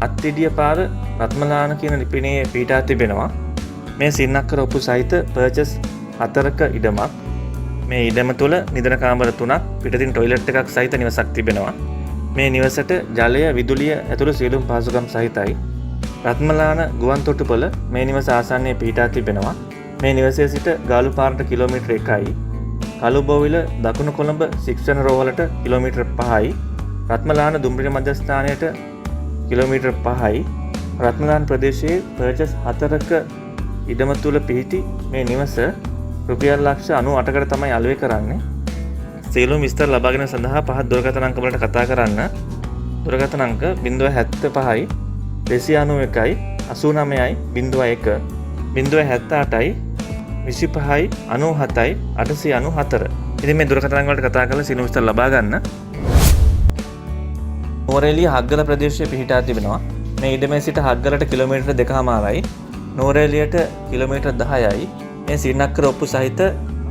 අත්තිඩිය පාර රත්මලාන කියන ලිපිනයේ පිහිටා තිබෙනවා. මේ සින්නක්කර ඔප්පු සහිත පර්චස් 4ක ඉඩමක්. මේ ඉඩම තුළ නිදන කාමර 3ක් පිටතින් ටොයිලට් එකක් සහිත නිවසක් තිබෙනවා. මේ නිවසට ජලය විදුලිය ඇතුළු සියලුම පහසුකම් සහිතයි. රත්මලාන ගුවන් තොටුපළ මේ නිවස ආසන්නයේ පිහිටා තිබෙනවා. මේ නිවසේ සිට ගාලු පාරට කිලෝමීටර් 1යි. කළුබෝවිල දකුණු කොළඹ ශික්ෂණ රෝහලට කිලෝමීටර් 5යි. රත්මලාන දුම්රිය මධ්‍යස්ථානයට කිලෝමීටර් 5යි. රත්මලාන ප්‍රදේශයේ පර්චස් 4ක ඉඩම තුල පිහිටි මේ නිවස රුපියල් ලක්ෂ 98කට තමයි අලෙවි කරන්නේ. සියලුම විස්තර ලබා ගැනීම සඳහා පහත් දුරකථන අංක වලට කතා කරන්න. දුරකථන අංක 075යි 291යි 89යි 01 078යි 25යි 97යි 894. ඉතින් මේ දුරකථන අංක වලට කතා කරලා සියලුම විස්තර ලබා ගන්න. නෝරේලිය හග්ගල ප්‍රදේශයේ පිහිටා තිබෙනවා. මේ ඉඩමේ සිට හග්ගලට කිලෝමීටර් 2කමාරයි. නෝරේලියට කිලෝමීටර් 10යි. මේ සින්නක්කර ඔප්පු සහිත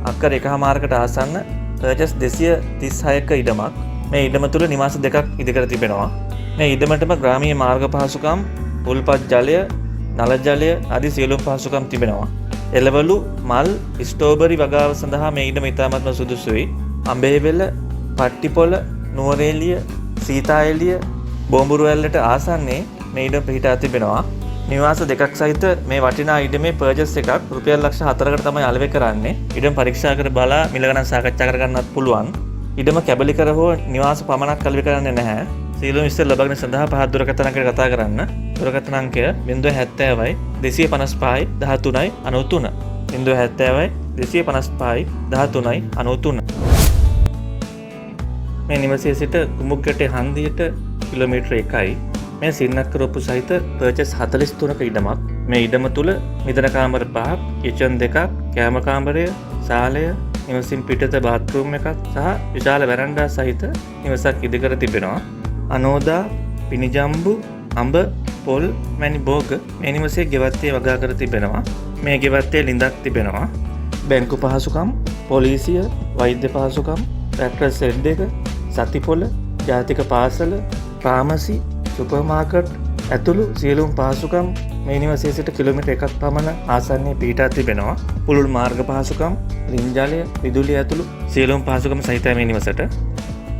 අක්කර 1කමාරකට ආසන්න පර්චස් 236ක ඉඩමක්. මේ ඉඩම තුළ නිවාස දෙකක් ඉදිකර තිබෙනවා. මේ ඉඩමටම ග්‍රාමීය මාර්ග පහසුකම්, උල්පත් ජලය, නල ජලය ආදී සියලුම පහසුකම් තිබෙනවා. එළවලු, මල්, ස්ට්‍රෝබරි වගාව සඳහා මේ ඉඩම ඉතාමත්ම සුදුසුයි. අඹේවෙල, පට්ටිපොළ, නුවරඑළිය, සීතාඑළිය, බෝඹුරුවැල්ලට ආසන්නයේ මේ ඉඩම පිහිටා තිබෙනවා. නිවාස දෙකක් සහිත මේ වටිනා ඉඩමේ පර්චස් එකක් රුපියල් ලක්ෂ 4කට තමයි අලෙවි කරන්නේ. ඉඩම පරීක්ෂා කර බලා මිල ගණන් සාකච්ඡා කර ගන්නත් පුළුවන්. ඉඩම කැබලි කර හෝ නිවාස පමණක් අලෙවි කරන්නේ නැහැ. සියලුම විස්තර ලබා ගැනීම සඳහා පහත් දුරකථන අංකයට කතා කරන්න. දුරකථන අංකය 070යි 255යි 13යි 93. 070යි 255යි 13යි 93. මේ නිවසේ සිට කුඹුගැටේ හන්දියට කිලෝමීටර් 1යි. මේ සින්නක්කර ඔප්පු සහිත පර්චස් 43ක ඉඩමක්. මේ ඉඩම තුළ නිදන කාමර 5ක්, කිචන් 2ක්, කෑම කාමරය, ශාලය, නිවසින් පිටත බාත්රූම් එකක් සහ විශාල වැරන්ඩා සහිත නිවසක් ඉදිකර තිබෙනවා. අනෝදා, පිනිජම්බු, අඹ, පොල් වැනි භෝග මේ නිවසේ ගෙවත්තේ වගා කර තිබෙනවා. මේ ගෙවත්තේ ලිඳක් තිබෙනවා. බැංකු පහසුකම්, පොලිසිය, වෛද්‍ය පහසුකම්, ට්‍රැක්ටර් සෙඩ් එක, සතිපොළ, ජාතික පාසල, ෆාමසි, සුපර් මාකට් ඇතුළු සියලුම පහසුකම් මේ නිවසේ සිට කිලෝමීටර් 1ක් පමණ ආසන්නයේ පිහිටා තිබෙනවා. පුළුල් මාර්ග පහසුකම්, රින් ජලය, විදුලිය ඇතුළු සියලුම පහසුකම් සහිතයි මේ නිවසට.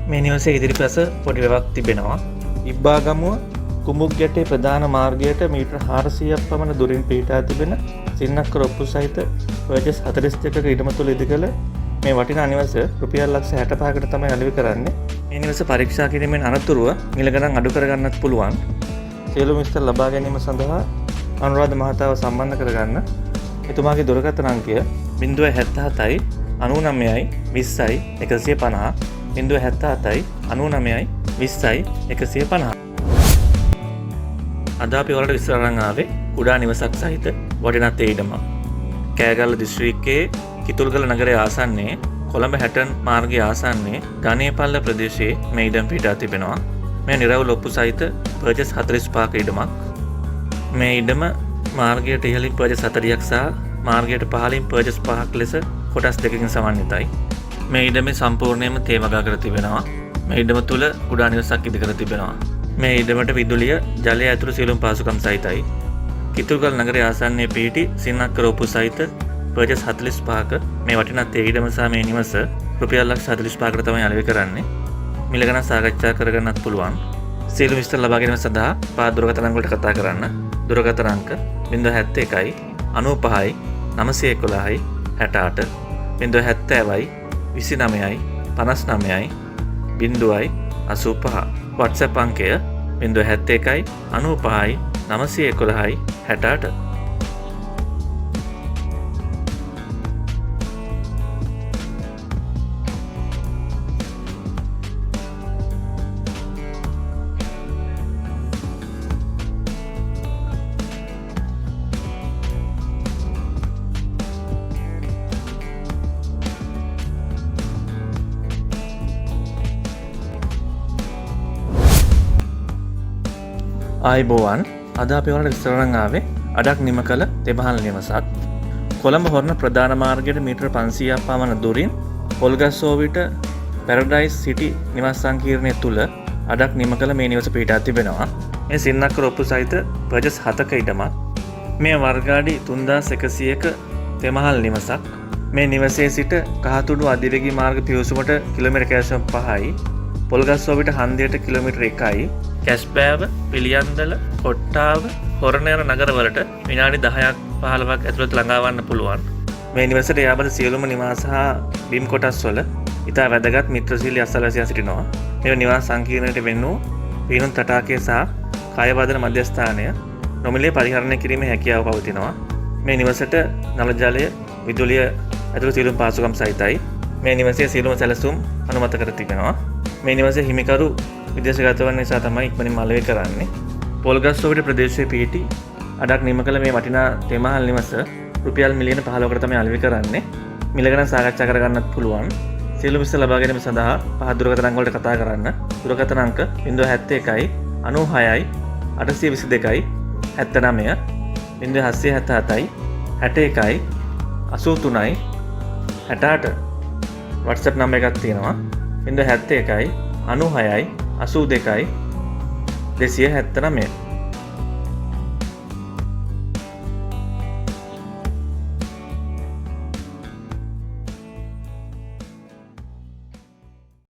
මේ නිවසේ ඉදිරිපස පොඩි වැවක් තිබෙනවා. ඉබ්බාගමුව කුඹුගැටේ ප්‍රධාන මාර්ගයට මීටර් 400ක් පමණ දුරින් පිහිටා තිබෙන සින්නක්කර ඔප්පු සහිත පර්චස් 42ක ඉඩම තුළ ඉදිකළ මේ වටිනා නිවස රුපියල් ලක්ෂ 65කට තමයි අලෙවි කරන්නේ. මේ නිවස පරීක්ෂා කිරීමෙන් අනතුරුව මිල ගණන් අඩු කරගන්නත් පුළුවන්. සියලුම විස්තර ලබා ගැනීම සඳහා අනුරාධ මහතාව සම්බන්ධ කරගන්න. එතුමාගේ දුරකථන අංකය 077යි 99යි 20යි 150. 077යි 99යි 20යි 150. අද අපි ඔයාලට විස්තර අරන් ආවේ කුඩා නිවසක් සහිත වටිනා තේ ඉඩමක්. කෑගල්ල දිස්ත්‍රික්කයේ කිතුල්ගල නගරයේ ආසන්නයේ කොළඹ හැටන් මාර්ගයේ ආසන්නයේ ගණේපල්ල ප්‍රදේශයේ මේ ඉඩම පිහිටා තිබෙනවා. මේ නිරවුල් ඔප්පු සහිත පර්චස් 45ක ඉඩමක්. මේ ඉඩම මාර්ගයට ඉහළින් පර්චස් 40ක් සහ මාර්ගයට පහළින් පර්චස් 5ක් ලෙස කොටස් දෙකකින් සමන්විතයි. මේ ඉඩමේ සම්පූර්ණයෙන්ම තේ වගා කර තිබෙනවා. මේ ඉඩම තුල කුඩා නිවසක් ඉදිකර තිබෙනවා. මේ ඉඩමට විදුලිය, ජලය ඇතුළු සියලුම පහසුකම් සහිතයි. කිතුල්ගල නගරයේ ආසන්නයේ පිහිටි සින්නක්කර ඔප්පු සහිත පර්චස් 45ක මේ වටිනා තේ ඉඩම සහ මේ නිවස රුපියල් ලක්ෂ 45කට තමයි අලෙවි කරන්නේ. මිල ගණන් සාකච්ඡා කරගන්නත් පුළුවන්. සියලුම විස්තර ලබා ගැනීම සඳහා පහත් දුරකථන අංක වලට කතා කරන්න. දුරකථන අංක 071යි 95යි 911යි 68 070යි 29යි 59යි 0යි 85. WhatsApp අංකය 071යි 95යි 911යි 68. ආයිබෝවන් අද අපි ඔයාලට විස්තර කරන්න ආවේ අඩක් නිම කළ දෙමහල් නිවසක්. කොළඹ හොරණ ප්‍රධාන මාර්ගයට මීටර 500ක් පමණ දුරින් පොල්ගස්සෝවිට පැරඩයිස් සිටි නිවාස සංකීර්ණය තුල අඩක් නිම කළ මේ නිවස පිහිටා තිබෙනවා. මේ සින්නක්කර ඔප්පු සහිත පර්චස් 7ක ඉඩමක්. මේ වර්ගාඩි 3101ක තෙමහල් නිවසක්. මේ නිවසේ සිට කහතුඩු අධිවේගී මාර්ග පිවිසුමට කිලෝමීටර් කැෂම් 5යි. පොල්ගස්සෝවිට හන්දියට කිලෝමීටර් 1යි. කැස්බෑව, පිළියන්දල, කොට්ටාව, හොරණ යන නගරවලට විනාඩි 10ක් 15ක් ඇතුළත ළඟාවන්න පුළුවන්. මේ නිවසට යාබද සියලුම නිවාස හා බිම් කොටස් වල ඉතා වැදගත් මිත්‍රශීලී අසල්වැසියන් සිටිනවා. මේ නිවාස සංකීර්ණයට වෙන් වූ පිහිනුම් තටාකය සහ කායවදන මධ්‍යස්ථානය නොමිලේ පරිහරණය කිරීමේ හැකියාව පවතිනවා. මේ නිවසට නල ජලය, විදුලිය ඇතුළු සියලුම පහසුකම් සහිතයි. මේ නිවසේ සියලුම සැලසුම් අනුමත කර තිබෙනවා. මේ නිවසේ හිමිකරු විදේශගත වන නිසා තමයි ඉක්මනින්ම අලෙවි කරන්නේ. පොල්ගස්සෝවිට ප්‍රදේශයේ පිහිටි අඩක් නිම කළ මේ වටිනා තෙමහල් නිවස රුපියල් මිලියන 15කට තමයි අලෙවි කරන්නේ. මිල ගැන සාකච්ඡා කරගන්නත් පුළුවන්. සියලු විස්තර ලබා ගැනීම සඳහා පහත් දුරකථන අංක වලට කතා කරන්න. දුරකථන අංක 071යි 96යි 822යි 79 0777යි 61යි 83යි 68. WhatsApp නම්බර් එකක් තියෙනවා 071යි 96යි 82යි 279.